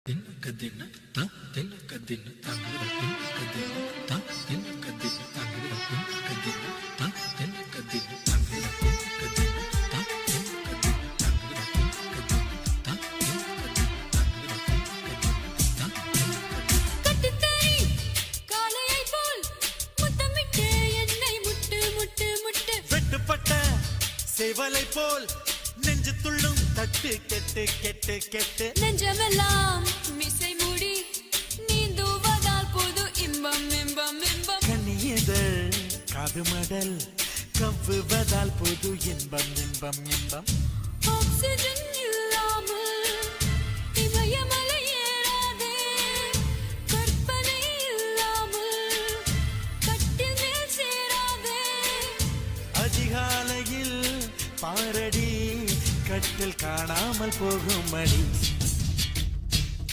தின்னக்கதின்னு தா தின்னக்கதின்னு தாங்குற தின்னக்கதின்னு தா தின்னக்கதின்னு தாங்குற தின்னக்கதின்னு தா தின்னக்கதின்னு தாங்குற தின்னக்கதின்னு தா தின்னக்கதின்னு தாங்குற தின்னக்கதின்னு தா தின்னக்கதின்னு தாங்குற தின்னக்கதின்னு தா கட்டுத்தறி காளையை போல் முத்தமிட்டு என்னை முட்டு முட்டு முட்டு வெட்டுப்பட்ட சேவலை போல் நெஞ்சு துள்ளும் தட்டு கெட்டு கெட்டு கெட்டு நெஞ்சமெல்லாம் மிசை மூடி நீந்துவதால் புது இன்பம் இன்பம் இன்பம் கனியதழ் காது மடல் கவ்வுவதால் புது இன்பம் இன்பம் இன்பம் ஆக்சிஜன் இல்லாமல் இமயமலை ஏறாதே கற்பனை இல்லாமல் கட்டில் மேல் சேராதே அதிகாலையில் பாரடி கட்டில் காணாமல் போகும் மணி